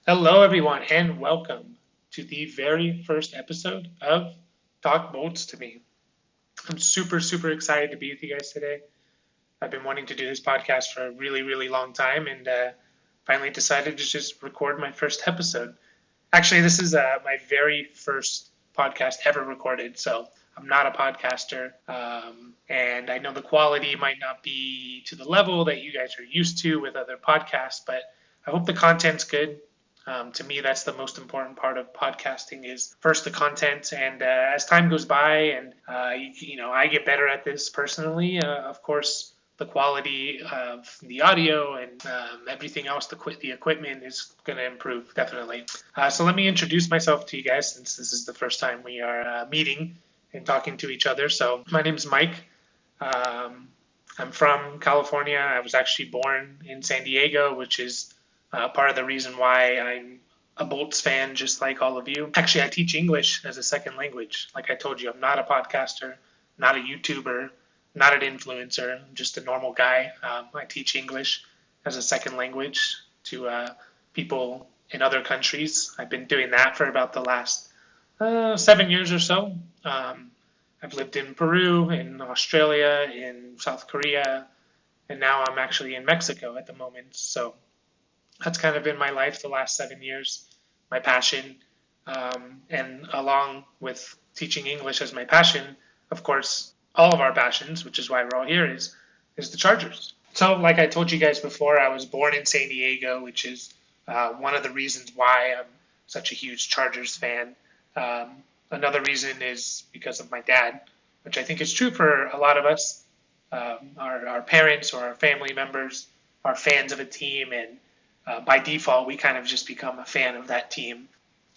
Hello, everyone, and welcome to the very first episode of Talk Bolts to Me. I'm super, super excited to be with you guys today. I've been wanting to do this podcast for a really, really long time and finally decided to just record my first episode. Actually, this is my very first podcast ever recorded, so I'm not a podcaster, and I know the quality might not be to the level that you guys are used to with other podcasts, but I hope the content's good. To me, that's the most important part of podcasting is first the content, and as time goes by, and I get better at this personally. Of course, the quality of the audio and everything else, the equipment is going to improve definitely. So let me introduce myself to you guys since this is the first time we are meeting and talking to each other. So my name is Mike. Um, I'm from California. I was actually born in San Diego, which is part of the reason why I'm a Bolts fan, just like all of you. Actually, I teach English as a second language. Like I told you, I'm not a podcaster, not a YouTuber, not an influencer. I'm just a normal guy. I teach English as a second language to people in other countries. I've been doing that for about the last 7 years or so. I've lived in Peru, in Australia, in South Korea, and now I'm actually in Mexico at the moment. So that's kind of been my life the last 7 years, my passion. And along with teaching English as my passion, of course, all of our passions, which is why we're all here, is the Chargers. So, like I told you guys before, I was born in San Diego, which is one of the reasons why I'm such a huge Chargers fan. Another reason is because of my dad, which I think is true for a lot of us. Our parents or our family members are fans of a team, and by default, we kind of just become a fan of that team.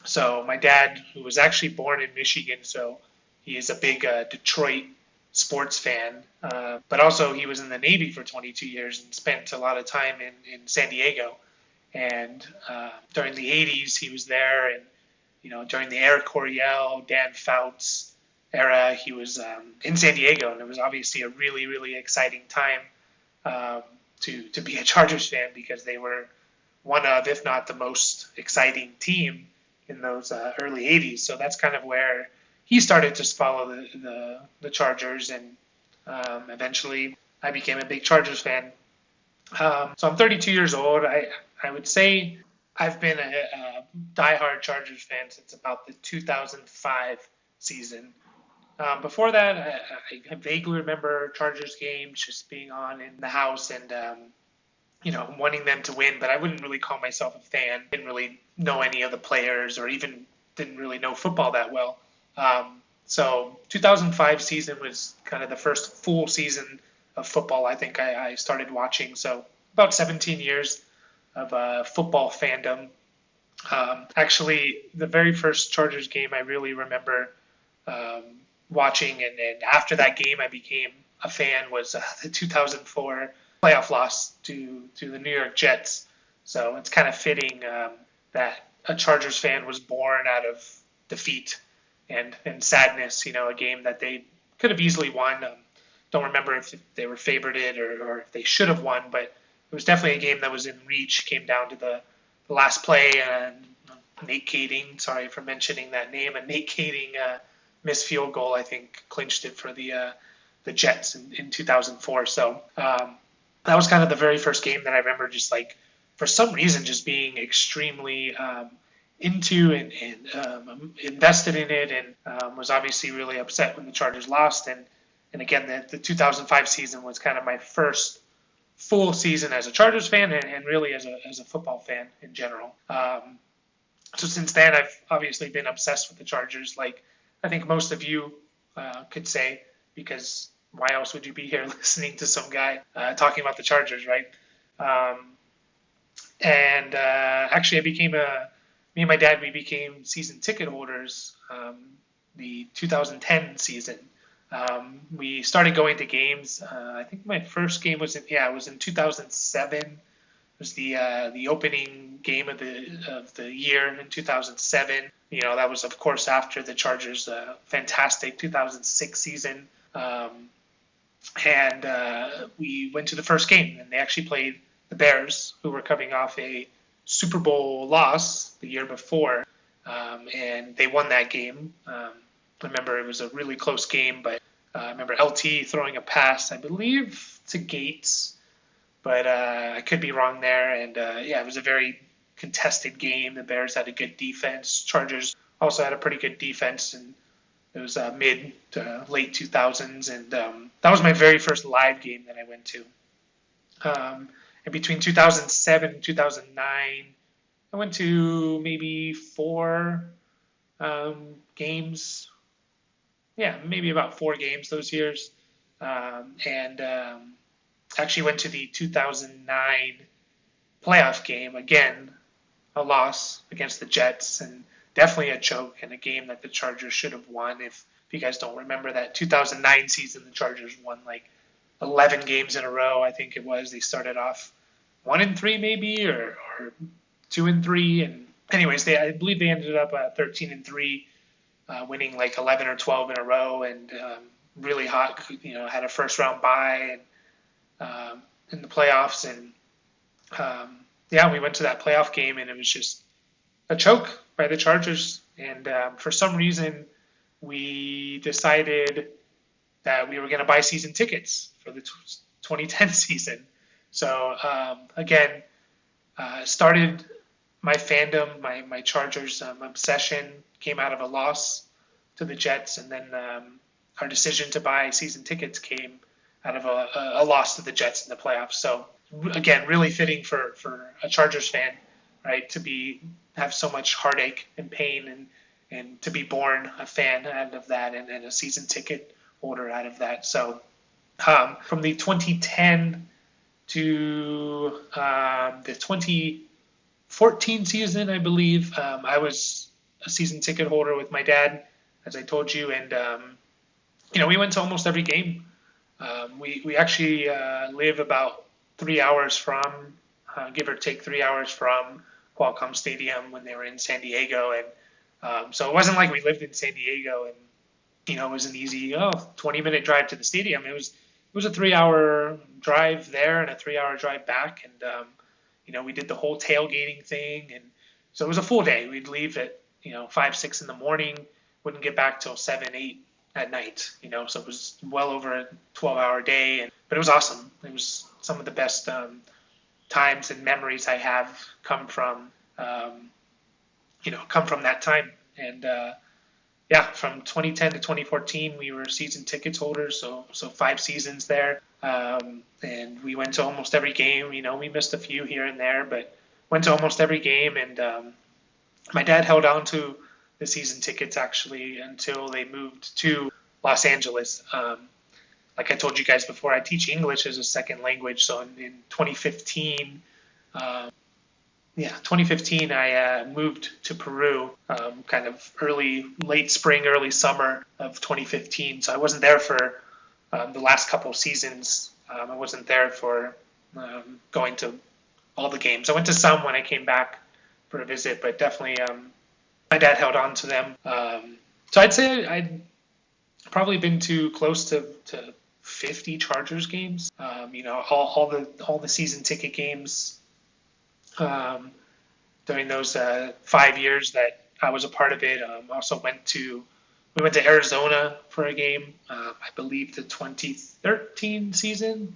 So my dad, who was actually born in Michigan, so he is a big Detroit sports fan, but also he was in the Navy for 22 years and spent a lot of time in San Diego. And during the 80s, he was there, and during the Eric Coryell, Dan Fouts era, he was in San Diego, and it was obviously a really, really exciting time um, to be a Chargers fan because they were one of, if not the most exciting team in those early 80s. So that's kind of where he started to follow the Chargers, and eventually I became a big Chargers fan. So I'm 32 years old. I would say I've been a diehard Chargers fan since about the 2005 season. Before that, I vaguely remember Chargers games just being on in the house and wanting them to win, but I wouldn't really call myself a fan. Didn't really know any of the players or even didn't really know football that well. So 2005 season was kind of the first full season of football I think I started watching. So about 17 years of football fandom. Actually, the very first Chargers game I really remember um, watching, and after that game I became a fan was the 2004 playoff loss to the New York Jets. So it's kind of fitting that a Chargers fan was born out of defeat and sadness. A game that they could have easily won. Don't remember if they were favorited or if they should have won, but it was definitely a game that was in reach. Came down to the last play, and Nate Kading, sorry for mentioning that name, a Nate Kading missed field goal, I think, clinched it for the Jets in 2004. So that was kind of the very first game that I remember just like, for some reason, just being extremely into and invested in it, and was obviously really upset when the Chargers lost. And again, the 2005 season was kind of my first full season as a Chargers fan and really as a football fan in general. So since then, I've obviously been obsessed with the Chargers, like I think most of you could say, because why else would you be here listening to some guy talking about the Chargers, right? Um, and actually, me and my dad, we became season ticket holders the 2010 season. We started going to games. I think my first game it was in 2007. It was the opening game of the year in 2007. That was of course after the Chargers' fantastic 2006 season. And we went to the first game, and they actually played the Bears, who were coming off a Super Bowl loss the year before, and they won that game. I remember it was a really close game, but I remember LT throwing a pass, I believe, to Gates, but I could be wrong there. And yeah, it was a very contested game. The Bears had a good defense. Chargers also had a pretty good defense, and it was mid to late 2000s, and that was my very first live game that I went to. And between 2007 and 2009, I went to maybe 4 games. Yeah, maybe about 4 games those years. And actually went to the 2009 playoff game. Again, a loss against the Jets, and definitely a choke and a game that the Chargers should have won. If you guys don't remember that 2009 season, the Chargers won like 11 games in a row, I think it was. They started off 1-3 maybe, or 2-3, and anyways, I believe they ended up 13-3, winning like 11 or 12 in a row, and really hot. Had a first round bye and in the playoffs, and yeah, we went to that playoff game, and it was just a choke by the Chargers. And for some reason, we decided that we were going to buy season tickets for the 2010 season. So again, started my fandom, my Chargers obsession came out of a loss to the Jets, and then our decision to buy season tickets came out of a loss to the Jets in the playoffs. So again, really fitting for a Chargers fan, right, to have so much heartache and pain, and to be born a fan out of that, and a season ticket holder out of that. So from the 2010 to the 2014 season, I believe, I was a season ticket holder with my dad, as I told you, and we went to almost every game. We actually live about 3 hours from, give or take 3 hours from Qualcomm Stadium when they were in San Diego, and so it wasn't like we lived in San Diego and it was an easy 20-minute drive to the stadium. It was a 3-hour drive there and a 3-hour drive back, and we did the whole tailgating thing, and so it was a full day. We'd leave at 5, 6 in the morning, wouldn't get back till 7, 8 at night. So it was well over a 12-hour day, but it was awesome. It was some of the best times and memories I have come from that time. And yeah, from 2010 to 2014, we were season tickets holders, so 5 seasons there. And we went to almost every game. We missed a few here and there, but went to almost every game. And my dad held on to the season tickets actually until they moved to Los Angeles. Like I told you guys before, I teach English as a second language. So in 2015, 2015, I moved to Peru, kind of late spring, early summer of 2015. So I wasn't there for the last couple of seasons. I wasn't there for going to all the games. I went to some when I came back for a visit, but definitely my dad held on to them. So I'd say I'd probably been to close to 50 Chargers games. All the season ticket games during those 5 years that I was a part of it. Also we went to Arizona for a game. I believe the 2013 season,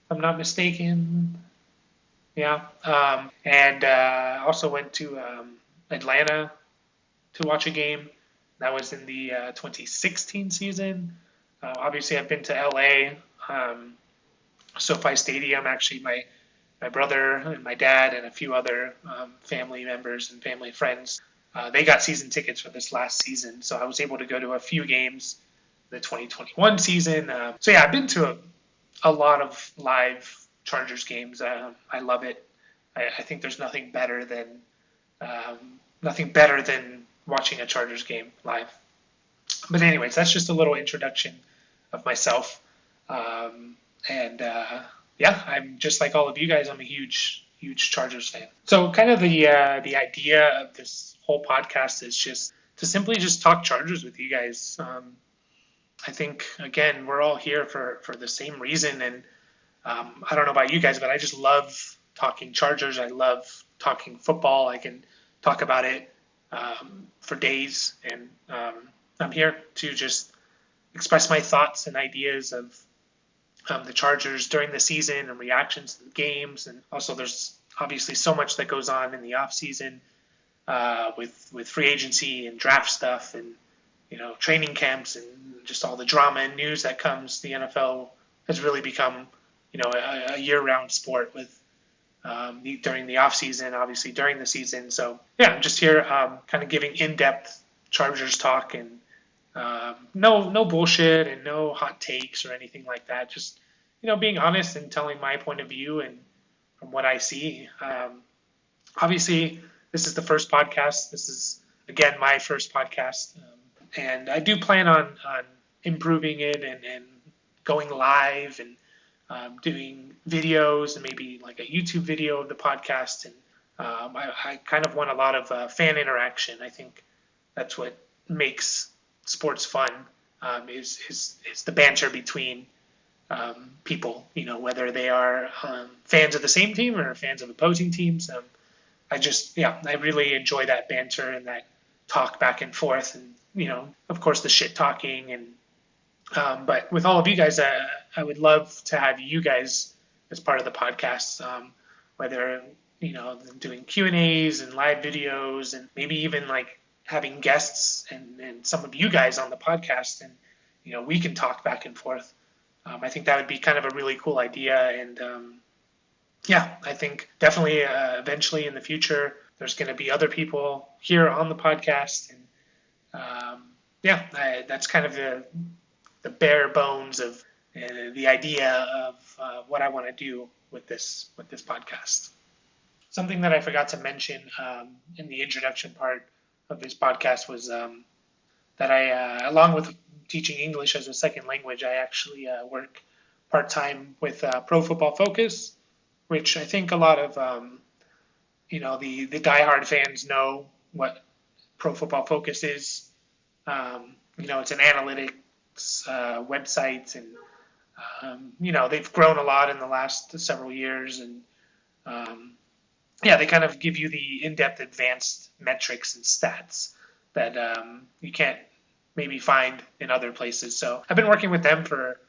if I'm not mistaken. Yeah. And also went to Atlanta to watch a game. That was in the 2016 season. Obviously, I've been to LA, SoFi Stadium. Actually, my brother and my dad and a few other family members and family friends, they got season tickets for this last season. So I was able to go to a few games the 2021 season. So yeah, I've been to a lot of live Chargers games. I love it. I think there's nothing better than watching a Chargers game live. But anyways, that's just a little introduction of myself. Yeah, I'm just like all of you guys. I'm a huge Chargers fan. So kind of the idea of this whole podcast is just to simply just talk Chargers with you guys. I think, again, we're all here for the same reason. And I don't know about you guys, but I just love talking Chargers. I love talking football. I can talk about it for days, and I'm here to just express my thoughts and ideas of the Chargers during the season and reactions to the games. And also, there's obviously so much that goes on in the off season with free agency and draft stuff, and training camps, and just all the drama and news that comes. The NFL has really become a year-round sport with during the off season, obviously during the season. So yeah, I'm just here kind of giving in-depth Chargers talk, and no bullshit and no hot takes or anything like that. Just being honest and telling my point of view and from what I see. Obviously, this is the first podcast. This is again my first podcast, and I do plan on improving it and going live and doing videos and maybe like a YouTube video of the podcast. And I kind of want a lot of fan interaction. I think that's what makes sports fun, is the banter between people, whether they are fans of the same team or fans of opposing teams. I really enjoy that banter and that talk back and forth, and of course the shit talking. And but with all of you guys, I would love to have you guys as part of the podcast, whether doing Q&As and live videos, and maybe even like having guests and some of you guys on the podcast, and we can talk back and forth. I think that would be kind of a really cool idea, and I think definitely eventually in the future there's going to be other people here on the podcast, and that's kind of the bare bones of the idea of what I want to do with this podcast. Something that I forgot to mention in the introduction part of this podcast was that I, along with teaching English as a second language, I actually work part-time with Pro Football Focus, which I think a lot of the diehard fans know what Pro Football Focus is. It's an analytics website, and they've grown a lot in the last several years, and they kind of give you the in-depth advanced metrics and stats that you can't maybe find in other places. So I've been working with them for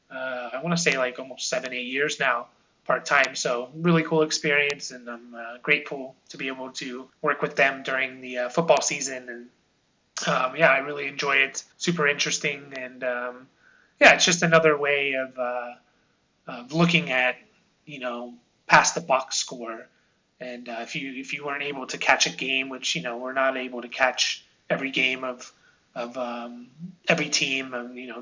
I want to say like almost 7-8 years now, part-time. So really cool experience, and I'm grateful to be able to work with them during the football season. And I really enjoy it. Super interesting, and it's just another way of looking at past the box score. And if you weren't able to catch a game, which we're not able to catch every game of every team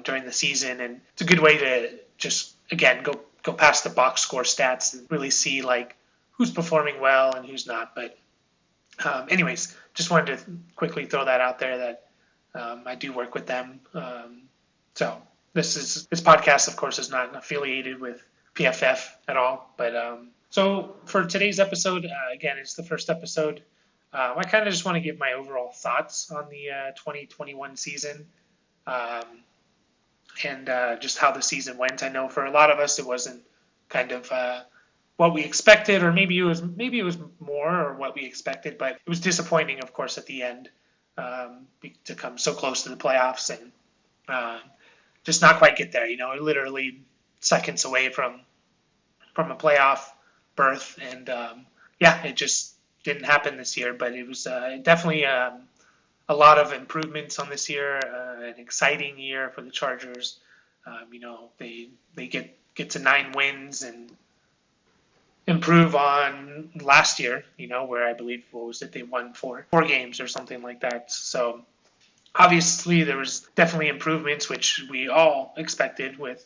during the season, and it's a good way to just again go past the box score stats and really see like who's performing well and who's not. But anyways, just wanted to quickly throw that out there that I do work with them. So this podcast, of course, is not affiliated with PFF at all. But so for today's episode, again, it's the first episode. I kind of just want to give my overall thoughts on the 2021 season, and just how the season went. I know for a lot of us it wasn't kind of what we expected, or maybe it was more or what we expected, but it was disappointing, of course, at the end to come so close to the playoffs and just not quite get there. Literally seconds away from a playoff berth, and it just didn't happen this year. But it was definitely a lot of improvements on this year, an exciting year for the Chargers. They get to 9 wins and improve on last year, where I believe, they won four games or something like that. So obviously there was definitely improvements, which we all expected with,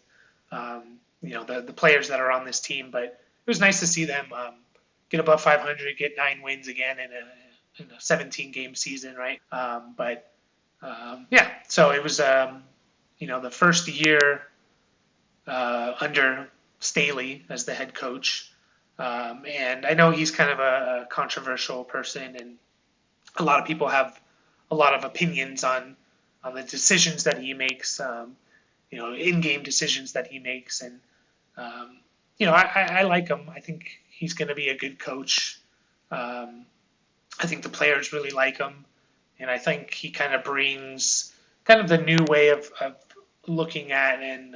the players that are on this team. But it was nice to see them get above 500, get 9 wins again in a 17-game season, right? So it was, the first year under Staley as the head coach. And I know he's kind of a controversial person, and a lot of people have a lot of opinions on the decisions that he makes, in-game decisions that he makes. And, I like him. I think he's going to be a good coach. I think the players really like him, and I think he kind of brings kind of the new way of looking at and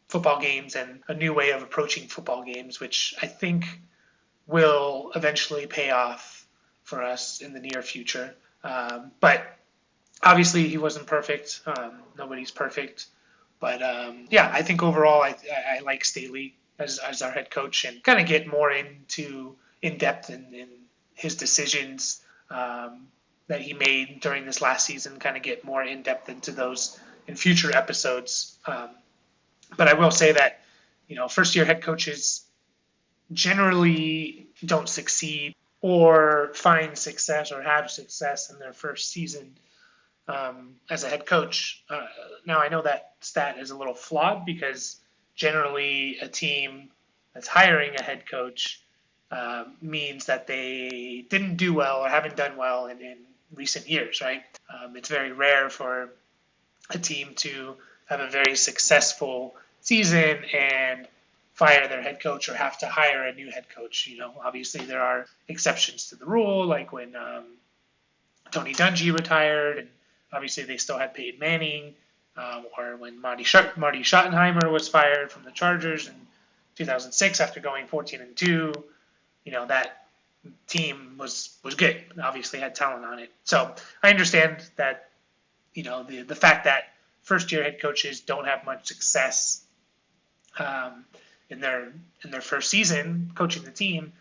football games and a new way of approaching football games, which I think will eventually pay off for us in the near future. But obviously, he wasn't perfect. Nobody's perfect. But yeah, I think overall, I like Staley as our head coach and kind of get more in depth in his decisions that he made during this last season. Kind of get more in depth into those in future episodes. But I will say that first year head coaches generally don't succeed or find success or have success in their first season as a head coach. Now, I know that stat is a little flawed because generally a team that's hiring a head coach means that they didn't do well or haven't done well in recent years, right? It's very rare for a team to have a very successful season and fire their head coach or have to hire a new head coach. Obviously there are exceptions to the rule, like when Tony Dungy retired, and obviously they still had Peyton Manning, or when Marty Schottenheimer was fired from the Chargers in 2006 after going 14-2. That team was good. Obviously had talent on it. So I understand that the fact that first year head coaches don't have much success in their first season coaching the team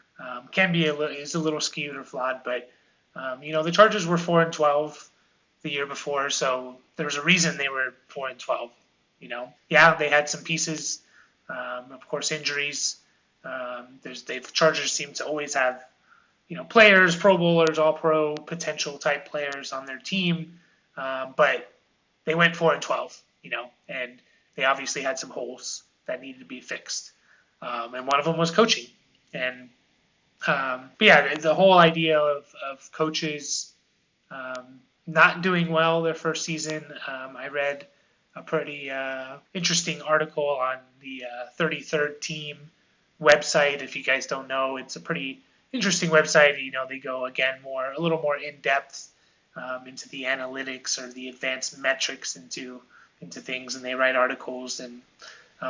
can be is a little skewed or flawed. But the Chargers were 4-12 the year before, so there was a reason they were 4-12. Yeah, they had some pieces, of course, injuries. The Chargers seem to always have players, Pro Bowlers, All Pro potential type players on their team, but they went 4-12. And they obviously had some holes that needed to be fixed, and one of them was coaching. And but yeah, the whole idea of coaches not doing well their first season. I read a pretty interesting article on the 33rd Team website. If you guys don't know, it's a pretty interesting website. They go again a little more in depth into the analytics or the advanced metrics into things, and they write articles. And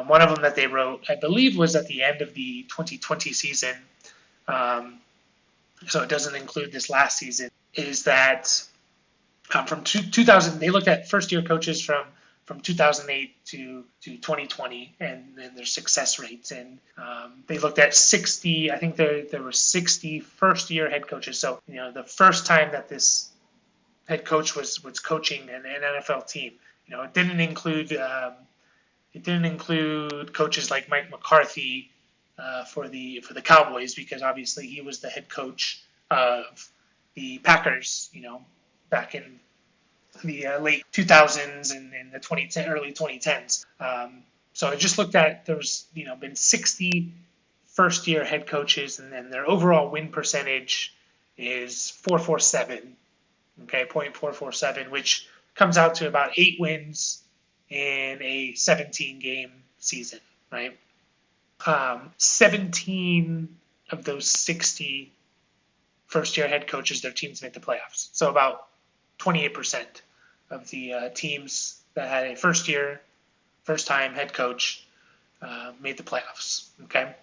one of them that they wrote, I believe, was at the end of the 2020 season. So it doesn't include this last season. Is that from 2000? They looked at first year coaches from 2008 to 2020 and their success rates. And they looked at 60, I think there were 60 first year head coaches. So, the first time that this head coach was coaching an NFL team, it didn't include coaches like Mike McCarthy for the Cowboys, because obviously he was the head coach of the Packers, back in the late 2000s and in the early 2010s. So I just looked at, there's been 60 first-year head coaches, and then their overall win percentage is 447, okay, .447, which comes out to about 8 wins in a 17-game season, right? 17 of those 60 first-year head coaches, their teams made the playoffs. So about 28% of the teams that had a first-time head coach made the playoffs, okay?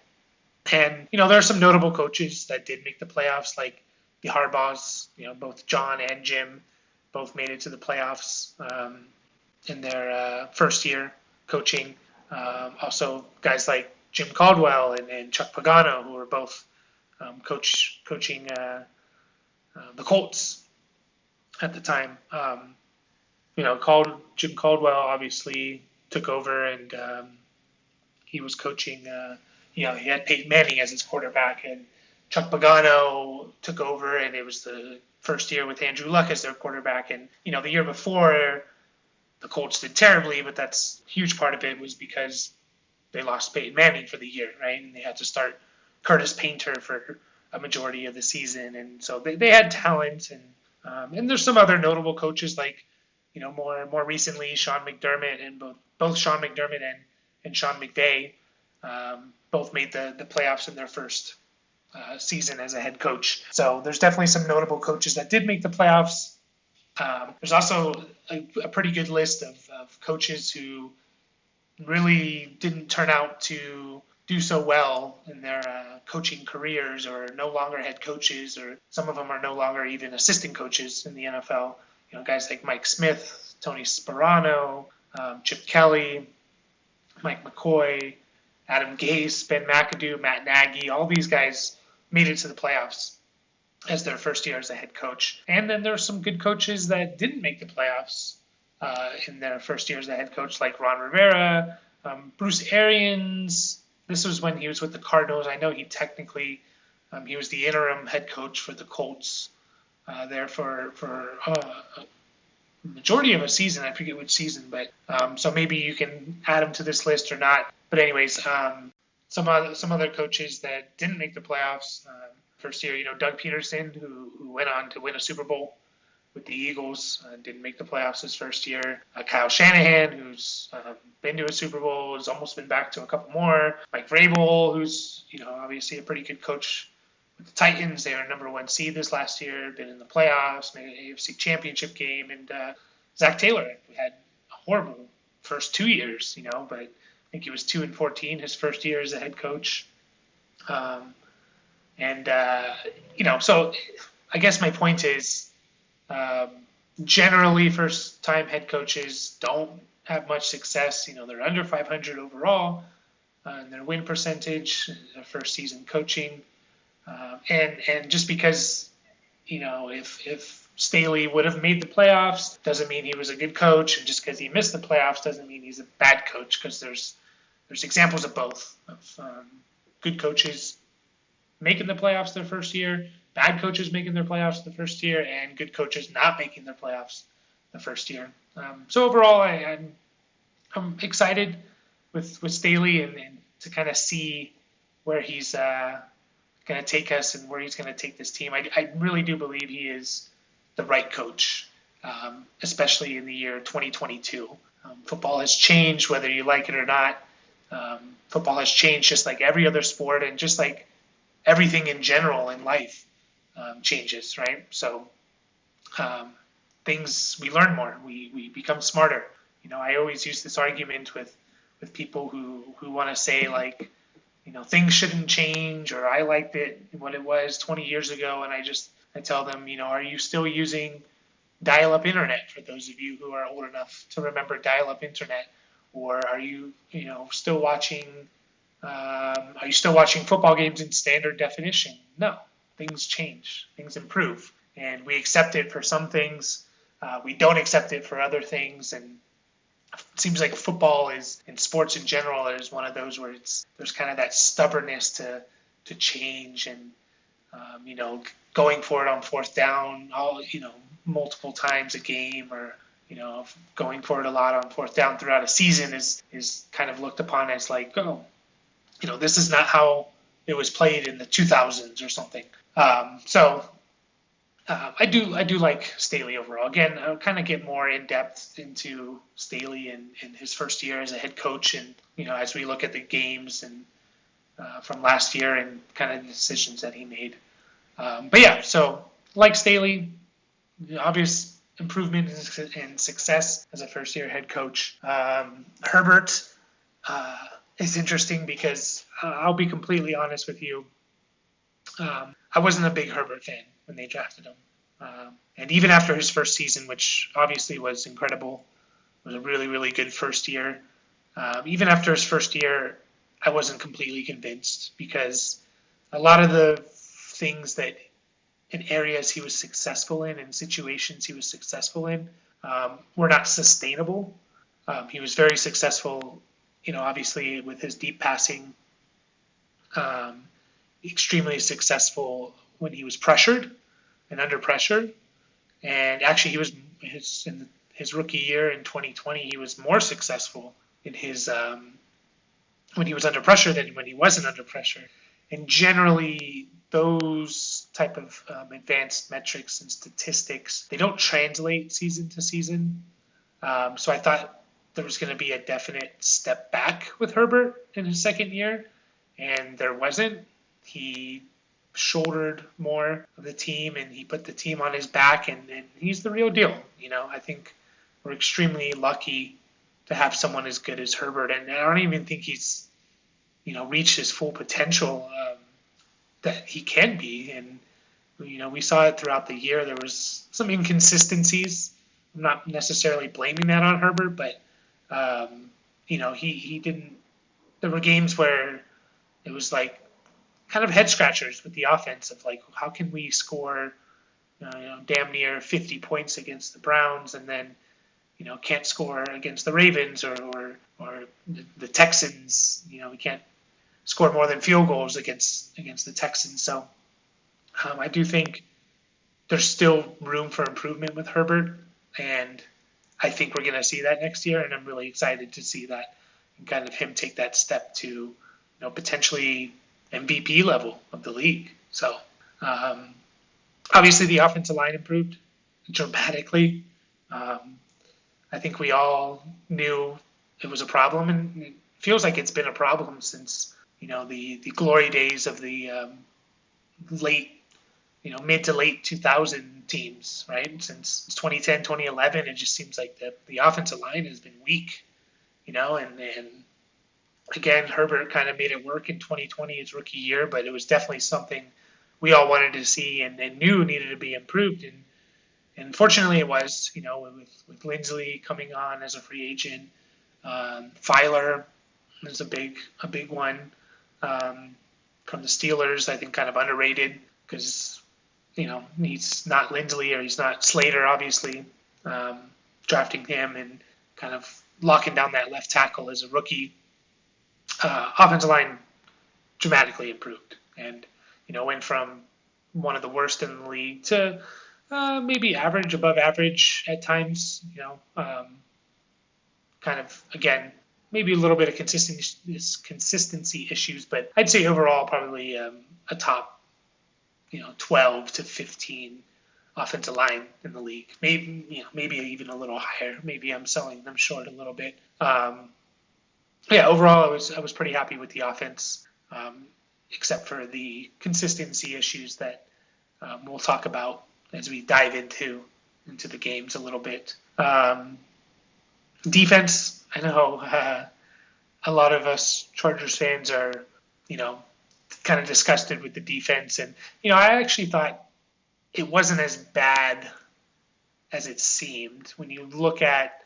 And, there are some notable coaches that did make the playoffs, like the Harbaughs, both John and Jim both made it to the playoffs in their first year coaching. Also, guys like Jim Caldwell and Chuck Pagano, who were both coaching the Colts at the time. Jim Caldwell obviously took over, and he was coaching. He had Peyton Manning as his quarterback, and Chuck Pagano took over, and it was the first year with Andrew Luck as their quarterback. And the year before, the Colts did terribly, but that's a huge part of it was because they lost Peyton Manning for the year, right? And they had to start Curtis Painter for a majority of the season, and so they had talent. And there's some other notable coaches like, more recently, Sean McDermott, and both Sean McDermott and Sean McVay both made the playoffs in their first season as a head coach. So there's definitely some notable coaches that did make the playoffs. There's also a pretty good list of coaches who really didn't turn out to do so well in their coaching careers, or no longer head coaches, or some of them are no longer even assistant coaches in the NFL. Guys like Mike Smith, Tony Sparano, Chip Kelly, Mike McCoy, Adam Gase, Ben McAdoo, Matt Nagy, all these guys made it to the playoffs as their first year as a head coach. And then there are some good coaches that didn't make the playoffs in their first year as a head coach, like Ron Rivera, Bruce Arians. This was when he was with the Cardinals. I know he technically, he was the interim head coach for the Colts there for a majority of a season. I forget which season, but so maybe you can add him to this list or not. But anyways, some other coaches that didn't make the playoffs. First year, Doug Peterson, who went on to win a Super Bowl with the Eagles, didn't make the playoffs his first year. Kyle Shanahan, who's been to a Super Bowl, has almost been back to a couple more. Mike Vrabel, who's obviously a pretty good coach with the Titans. They were number 1 seed this last year, been in the playoffs, made an AFC Championship game. And Zach Taylor had a horrible first 2 years, but I think he was 2-14 his first year as a head coach. So I guess my point is, generally first-time head coaches don't have much success. They're under 500 overall in their win percentage, their first season coaching. And just because, if Staley would have made the playoffs, doesn't mean he was a good coach. And just because he missed the playoffs doesn't mean he's a bad coach, because there's examples of both, of good coaches making the playoffs their first year, bad coaches making their playoffs the first year, and good coaches not making their playoffs the first year. So overall, I'm excited with Staley and to kind of see where he's going to take us and where he's going to take this team. I really do believe he is the right coach, especially in the year 2022. Football has changed, whether you like it or not. Football has changed just like every other sport, and just like everything in general in life changes, right? So we learn more, we become smarter. I always use this argument with people who want to say, like, things shouldn't change, or I liked it what it was 20 years ago, and I tell them, are you still using dial-up internet, for those of you who are old enough to remember dial-up internet? Or are you, still watching football games in standard definition? No, things change, things improve, and we accept it for some things. We don't accept it for other things, and it seems like football is, and sports in general, is one of those where there's kind of that stubbornness to change, and going for it on fourth down, multiple times a game, or going for it a lot on fourth down throughout a season is kind of looked upon as like, this is not how it was played in the 2000s or something. So I do like Staley overall. Again, I'll kind of get more in depth into Staley in his first year as a head coach, and as we look at the games and from last year and kind of the decisions that he made. But yeah, so like Staley, obvious improvement and success as a first-year head coach. Herbert is interesting because I'll be completely honest with you. I wasn't a big Herbert fan when they drafted him. And even after his first season, which obviously was incredible, was a really, really good first year. Even after his first year, I wasn't completely convinced, because a lot of the things that in areas he was successful in and situations he was successful in were not sustainable. He was very successful, obviously with his deep passing, extremely successful when he was pressured and under pressure. And actually he was in his rookie year in 2020, he was more successful in his when he was under pressure than when he wasn't under pressure. And generally, those type of advanced metrics and statistics, they don't translate season to season. So I thought there was going to be a definite step back with Herbert in his second year, and there wasn't. He shouldered more of the team, and he put the team on his back, and he's the real deal. I think we're extremely lucky to have someone as good as Herbert, and I don't even think he's reached his full potential that he can be. And we saw it throughout the year. There was some inconsistencies. I'm not necessarily blaming that on Herbert, but he didn't. There were games where it was like kind of head scratchers with the offense of like, how can we score damn near 50 points against the Browns and then can't score against the Ravens or the Texans. We can't score more than field goals against the Texans. So I do think there's still room for improvement with Herbert, and I think we're going to see that next year, and I'm really excited to see that and kind of him take that step to potentially MVP level of the league. So obviously the offensive line improved dramatically. I think we all knew it was a problem, and it feels like it's been a problem since the glory days of the mid to late 2000 teams, right? Since 2010, 2011, it just seems like the offensive line has been weak, and again, Herbert kind of made it work in 2020, his rookie year, but it was definitely something we all wanted to see and knew needed to be improved. And fortunately it was, with Linsley coming on as a free agent. Filer is a big one from the Steelers. I think kind of underrated because, he's not Linsley or he's not Slater, obviously. Drafting him and kind of locking down that left tackle as a rookie. Offensive line dramatically improved and, went from one of the worst in the league to maybe average, above average at times, kind of, again, maybe a little bit of consistency issues, but I'd say overall probably a top, 12 to 15 offensive line in the league. Maybe even a little higher. Maybe I'm selling them short a little bit. Overall, I was pretty happy with the offense, except for the consistency issues that we'll talk about as we dive into the games a little bit. Defense, I know a lot of us Chargers fans are, kind of disgusted with the defense, and I actually thought it wasn't as bad as it seemed when you look at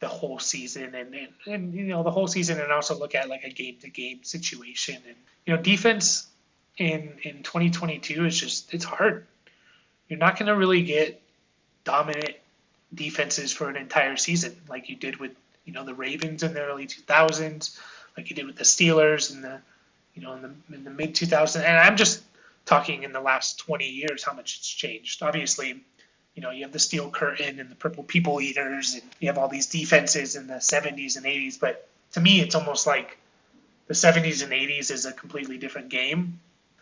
the whole season and the whole season, and also look at like a game-to-game situation. And defense in 2022 is just, it's hard. You're not going to really get dominant defenses for an entire season like you did with the Ravens in the early 2000s, like you did with the Steelers in the in the mid 2000s. And I'm just talking in the last 20 years how much it's changed. Obviously, you have the Steel Curtain and the Purple People Eaters, and you have all these defenses in the 70s and 80s. But to me, it's almost like the 70s and 80s is a completely different game.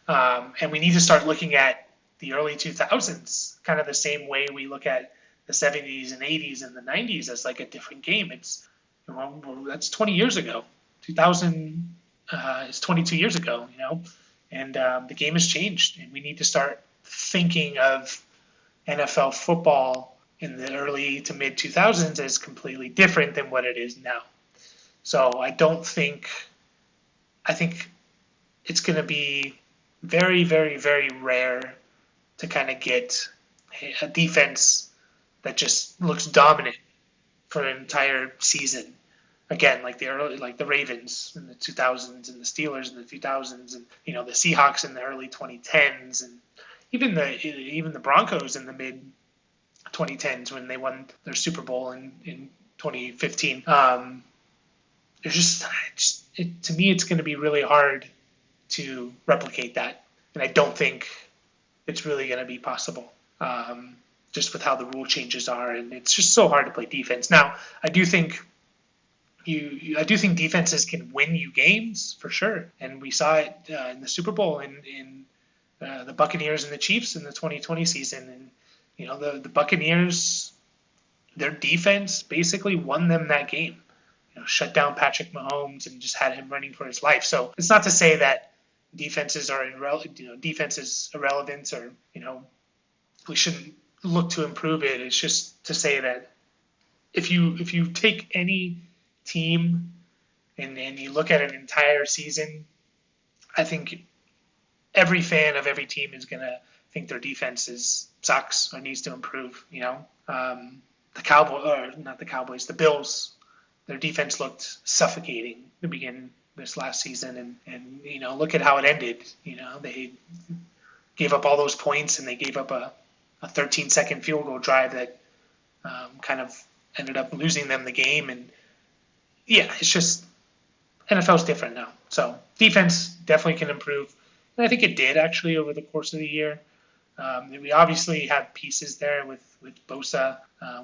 And we need to start looking at the early 2000s kind of the same way we look at the 70s and 80s and the 90s as like a different game. It's that's 20 years ago. 2000 is 22 years ago, and the game has changed, and we need to start thinking of NFL football in the early to mid 2000s as completely different than what it is now. So I think it's going to be very, very, very rare to kind of get a defense that just looks dominant for an entire season. Again, like the Ravens in the 2000s and the Steelers in the 2000s, and the Seahawks in the early 2010s, and even the Broncos in the mid 2010s when they won their Super Bowl in 2015. To me, it's going to be really hard to replicate that, and I don't think it's really going to be possible. Just with how the rule changes are, and it's just so hard to play defense. Now, I do think defenses can win you games for sure, and we saw it in the Super Bowl in the Buccaneers and the Chiefs in the 2020 season. And the Buccaneers, their defense basically won them that game. Shut down Patrick Mahomes and just had him running for his life. So it's not to say that defenses are defense is irrelevant, or we shouldn't look to improve it. It's just to say that if you take any team and you look at an entire season, I think every fan of every team is gonna think their defense sucks or needs to improve. The Cowboys, or not the Cowboys, the Bills, their defense looked suffocating to begin this last season, and look at how it ended. They gave up all those points, and they gave up a 13-second field goal drive that kind of ended up losing them the game. And yeah, it's just NFL's different now. So defense definitely can improve. And I think it did actually over the course of the year. We obviously have pieces there with Bosa,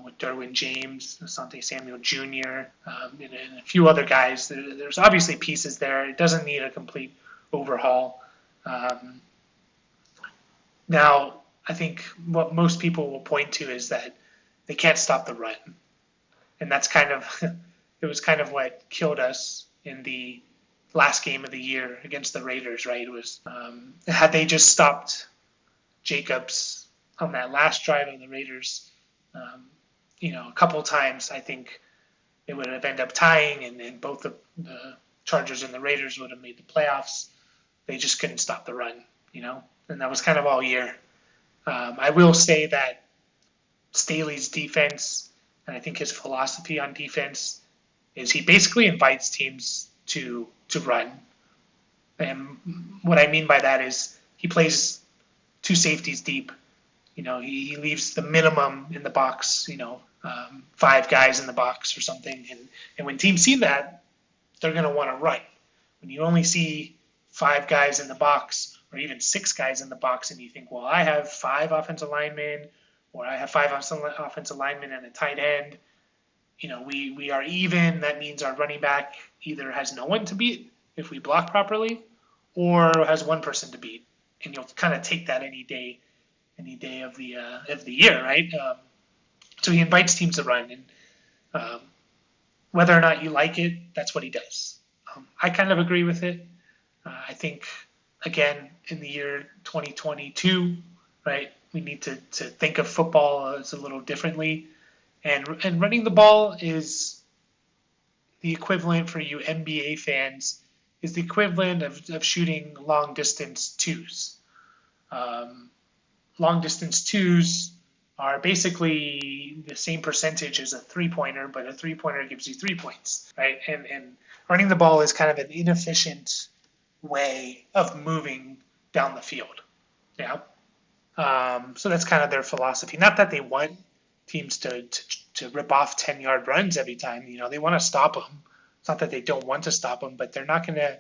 with Derwin James, Asante Samuel Jr., and a few other guys. There's obviously pieces there. It doesn't need a complete overhaul. Now, I think what most people will point to is that they can't stop the run. And that's it was kind of what killed us in the last game of the year against the Raiders, right? It was, had they just stopped Jacobs on that last drive of the Raiders, a couple times, I think it would have ended up tying, and both the Chargers and the Raiders would have made the playoffs. They just couldn't stop the run, and that was kind of all year. I will say that Staley's defense, and I think his philosophy on defense, is he basically invites teams to run. And what I mean by that is he plays two safeties deep. He leaves the minimum in the box, 5 guys in the box or something. And when teams see that, they're going to want to run. When you only see 5 guys in the box, or even 6 guys in the box, and you think, well, I have 5 offensive linemen, or I have 5 offensive linemen and a tight end, we are even. That means our running back either has no one to beat if we block properly, or has one person to beat. And you'll kind of take that any day of the year, right? So he invites teams to run, and whether or not you like it, that's what he does. I kind of agree with it. I think, again, in the year 2022, right, we need to think of football as a little differently. And running the ball is the equivalent for you NBA fans, is the equivalent of shooting long-distance twos. Long-distance twos are basically the same percentage as a three-pointer, but a three-pointer gives you 3 points, right? And running the ball is kind of an inefficient way of moving down the field. Yeah. So that's kind of their philosophy. Not that they want teams to rip off 10-yard runs every time. They want to stop them. It's not that they don't want to stop them, but they're not going to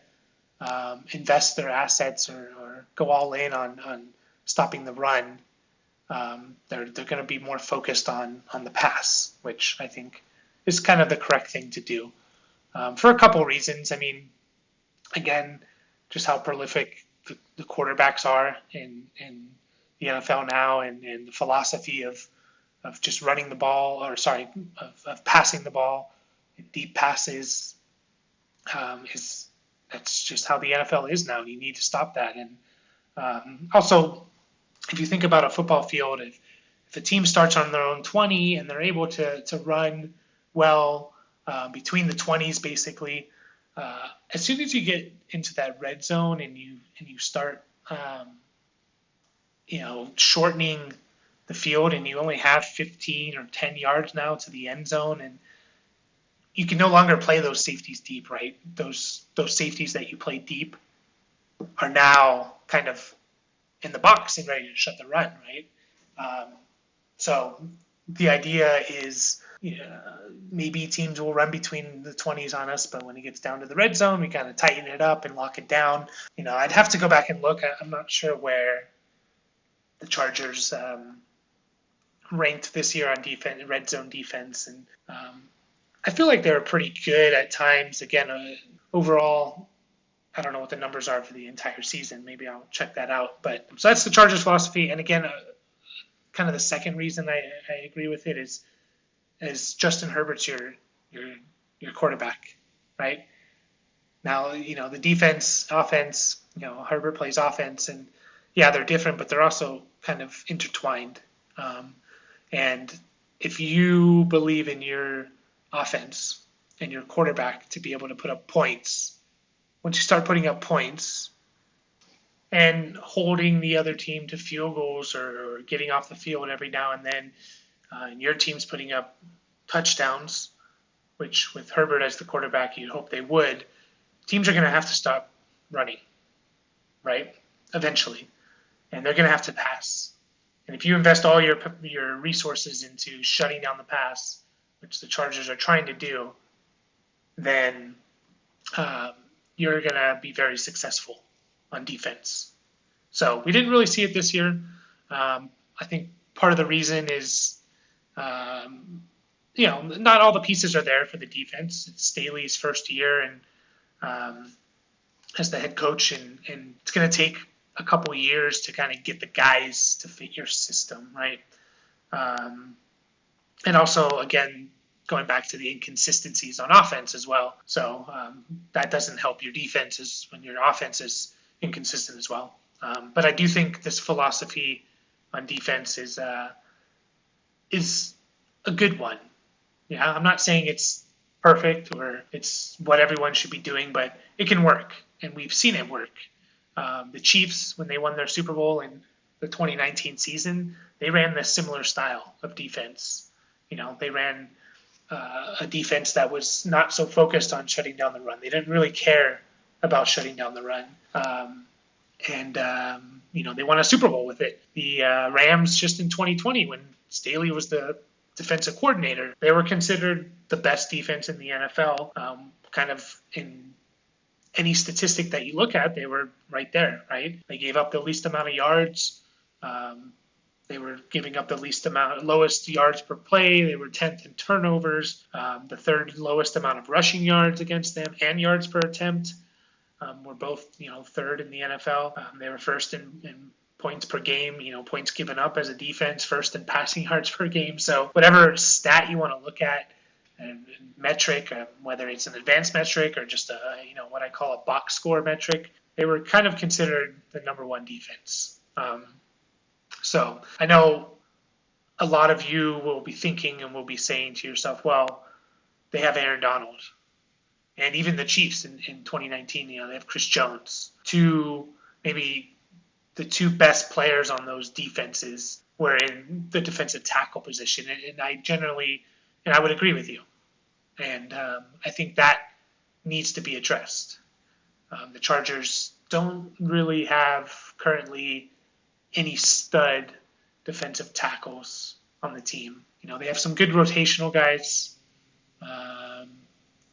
invest their assets or go all in on stopping the run. They're going to be more focused on the pass, which I think is kind of the correct thing to do for a couple reasons. I mean, again, just how prolific the quarterbacks are in the NFL now, and the philosophy of just running the ball, of passing the ball, deep passes, that's just how the NFL is now. You need to stop that. And also, if you think about a football field, if a team starts on their own 20 and they're able to run well between the 20s, basically, as soon as you get into that red zone and you start, shortening the field, and you only have 15 or 10 yards now to the end zone, and you can no longer play those safeties deep, right? Those safeties that you play deep are now kind of in the box and ready to shut the run, right? So the idea is maybe teams will run between the 20s on us, but when it gets down to the red zone, we kind of tighten it up and lock it down. I'd have to go back and look. I'm not sure where the Chargers ranked this year on defense, red zone defense, and I feel like they were pretty good at times. Again, overall, I don't know what the numbers are for the entire season. Maybe I'll check that out. But so that's the Chargers' philosophy. And again, kind of the second reason I agree with it is Justin Herbert's your quarterback, right? Now, the defense, offense, Herbert plays offense, and yeah, they're different, but they're also kind of intertwined. And if you believe in your offense and your quarterback to be able to put up points, once you start putting up points and holding the other team to field goals or getting off the field every now and then, and your team's putting up touchdowns, which with Herbert as the quarterback, you'd hope they would, teams are going to have to stop running, right? Eventually. And they're going to have to pass. And if you invest all your resources into shutting down the pass, which the Chargers are trying to do, then you're going to be very successful on defense. So we didn't really see it this year. I think part of the reason is, not all the pieces are there for the defense. It's Staley's first year and as the head coach, and it's going to take a couple of years to kind of get the guys to fit your system, right? And also, again, going back to the inconsistencies on offense as well. So that doesn't help your defenses when your offense is inconsistent as well. But I do think this philosophy on defense is a good one. Yeah, I'm not saying it's perfect or it's what everyone should be doing, but it can work, and we've seen it work. The Chiefs, when they won their Super Bowl in the 2019 season, they ran this similar style of defense. They ran a defense that was not so focused on shutting down the run. They didn't really care about shutting down the run. They won a Super Bowl with it. The Rams just in 2020, when Staley was the defensive coordinator, they were considered the best defense in the NFL. Kind of in any statistic that you look at, they were right there, right? They gave up the least amount of yards. They were giving up the lowest yards per play. They were 10th in turnovers, the third lowest amount of rushing yards against them, and yards per attempt. Were both, third in the NFL. They were first in points per game, points given up as a defense, first in passing yards per game. So whatever stat you want to look at, and metric, whether it's an advanced metric or just what I call a box score metric, they were kind of considered the number one defense. So I know a lot of you will be thinking and will be saying to yourself, well, they have Aaron Donald. And even the Chiefs in 2019, they have Chris Jones. Maybe the two best players on those defenses were in the defensive tackle position. And I would agree with you. And I think that needs to be addressed. The Chargers don't really have currently any stud defensive tackles on the team. They have some good rotational guys,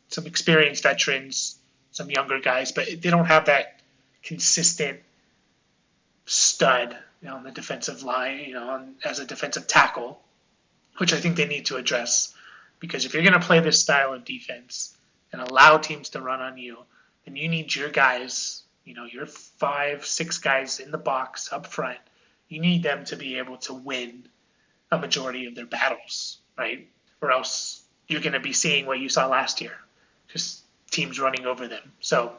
some experienced veterans, some younger guys, but they don't have that consistent stud on the defensive line, as a defensive tackle, which I think they need to address. Because if you're going to play this style of defense and allow teams to run on you, then you need your guys, your 5-6 guys in the box up front. You need them to be able to win a majority of their battles, right? Or else you're going to be seeing what you saw last year, just teams running over them. So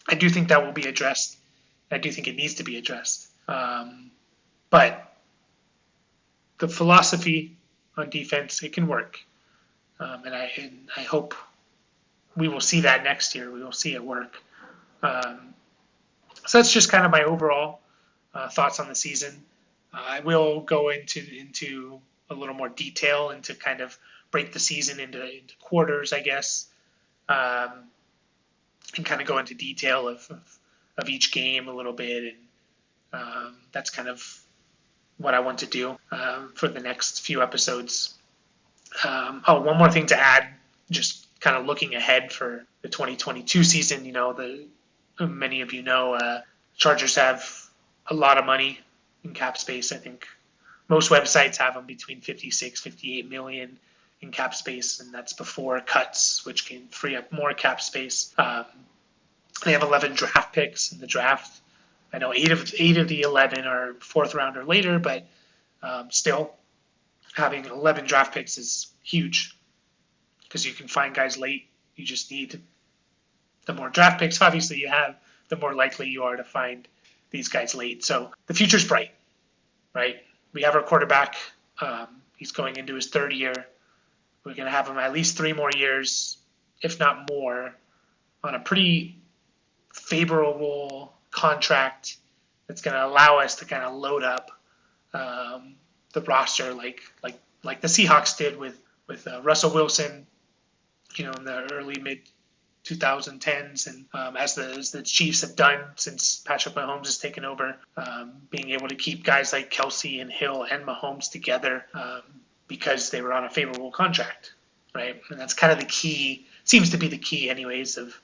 I do think that will be addressed. I do think it needs to be addressed. But the philosophy on defense, it can work. And I hope we will see that next year. We will see it work. So that's just kind of my overall thoughts on the season. I will go into a little more detail and to kind of break the season into quarters, I guess, and kind of go into detail of each game a little bit. And that's kind of what I want to do for the next few episodes. One more thing to add, just kind of looking ahead for the 2022 season. Many of you know, Chargers have a lot of money in cap space. I think most websites have them between 56, 58 million in cap space, and that's before cuts, which can free up more cap space. They have 11 draft picks in the draft. I know eight of the 11 are fourth round or later, but still, having 11 draft picks is huge because you can find guys late. You just need the more draft picks, obviously, you have, the more likely you are to find these guys late. So the future's bright, right? We have our quarterback. He's going into his third year. We're going to have him at least 3 more years, if not more, on a pretty favorable contract that's going to allow us to kind of load up the roster like the Seahawks did with Russell Wilson, in the early mid 2010s, and as the Chiefs have done since Patrick Mahomes has taken over, being able to keep guys like Kelsey and Hill and Mahomes together because they were on a favorable contract, right? And that's kind of the key, seems to be the key anyways, of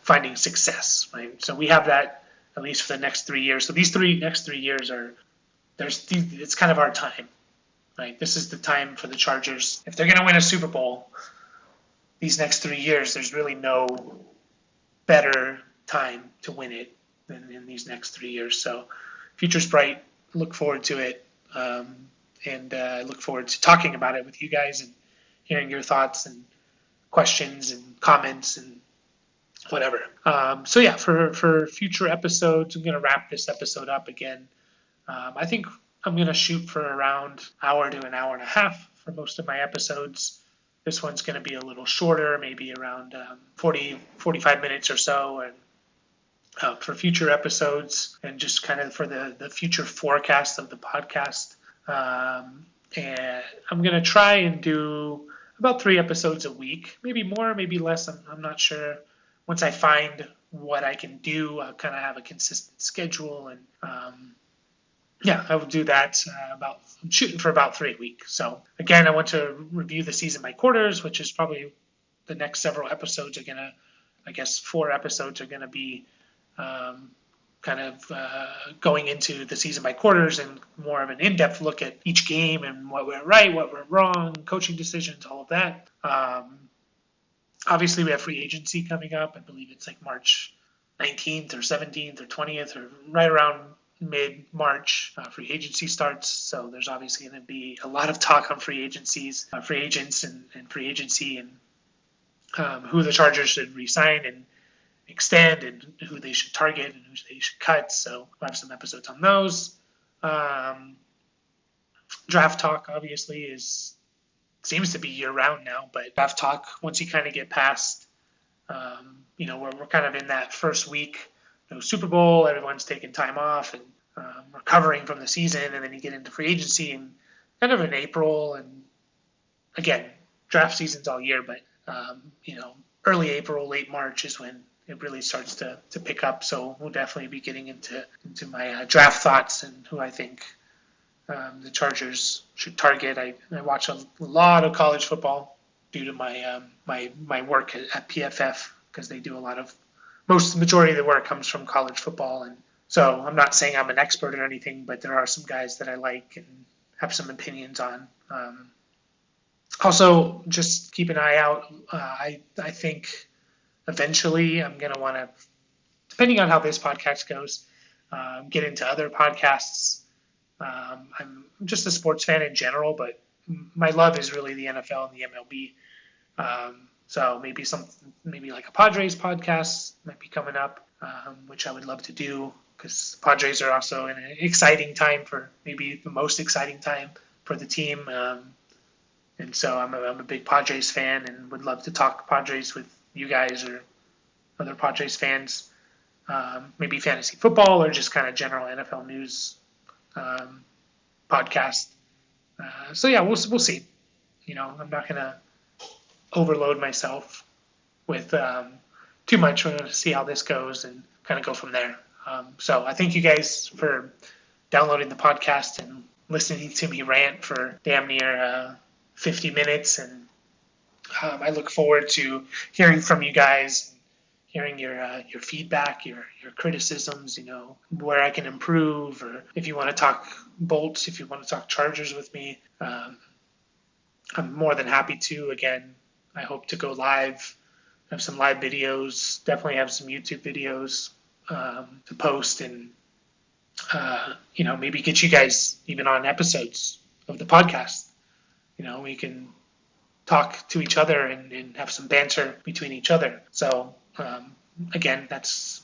finding success, right? So we have that at least for the next 3 years. So these next 3 years it's kind of our time, right? This is the time for the Chargers. If they're going to win a Super Bowl these next 3 years, there's really no better time to win it than in these next 3 years. So future's bright. Look forward to it. And I look forward to talking about it with you guys and hearing your thoughts and questions and comments and whatever. So yeah, for future episodes, I'm going to wrap this episode up again. I think I'm going to shoot for around an hour to an hour and a half for most of my episodes. This one's going to be a little shorter, maybe around 45 minutes or so. And for future episodes and just kind of for the future forecast of the podcast. And I'm going to try and do about 3 episodes a week, maybe more, maybe less. I'm not sure. Once I find what I can do, I'll kind of have a consistent schedule. And I will do that I'm shooting for about 3 a week. So again, I want to review the season by quarters, which is probably the next several episodes are going to, I guess 4 episodes are going to be going into the season by quarters and more of an in-depth look at each game and what went right, what went wrong, coaching decisions, all of that. Obviously, we have free agency coming up. I believe it's like March 19th or 17th or 20th or right around mid-March. Free agency starts, so there's obviously going to be a lot of talk on free agents and free agency and who the Chargers should re-sign and extend and who they should target and who they should cut. So we'll have some episodes on those. Draft talk obviously seems to be year-round now, but draft talk, once you kind of get past, we're kind of in that first week, Super Bowl, everyone's taking time off and recovering from the season, and then you get into free agency and kind of in April, and again, draft season's all year, but early April, late March is when it really starts to pick up. So we'll definitely be getting into my draft thoughts and who I think the Chargers should target. I watch a lot of college football due to my my work at PFF, because they do a lot of majority of the work comes from college football. And so I'm not saying I'm an expert or anything, but there are some guys that I like and have some opinions on. Also, just keep an eye out. I think eventually I'm going to want to, depending on how this podcast goes, get into other podcasts. I'm just a sports fan in general, but my love is really the NFL and the MLB. So maybe like a Padres podcast might be coming up, which I would love to do, because Padres are also in an exciting time, for maybe the most exciting time for the team. And so I'm a big Padres fan and would love to talk Padres with you guys or other Padres fans, maybe fantasy football or just kind of general NFL news podcast. So yeah, we'll see. I'm not going to overload myself with too much. We're going to see how this goes and kind of go from there. So I thank you guys for downloading the podcast and listening to me rant for damn near 50 minutes. And I look forward to hearing from you guys, hearing your feedback, your criticisms, where I can improve, or if you want to talk Bolts, if you want to talk Chargers with me, I'm more than happy to. Again, I hope to go live, have some live videos, definitely have some YouTube videos to post, and maybe get you guys even on episodes of the podcast. We can talk to each other and have some banter between each other. So again, that's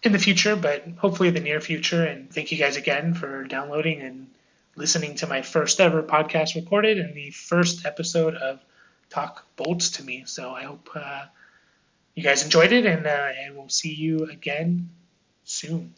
in the future, but hopefully the near future. And thank you guys again for downloading and listening to my first ever podcast recorded and the first episode of Talk Bolts to Me. So I hope you guys enjoyed it, and we'll see you again soon.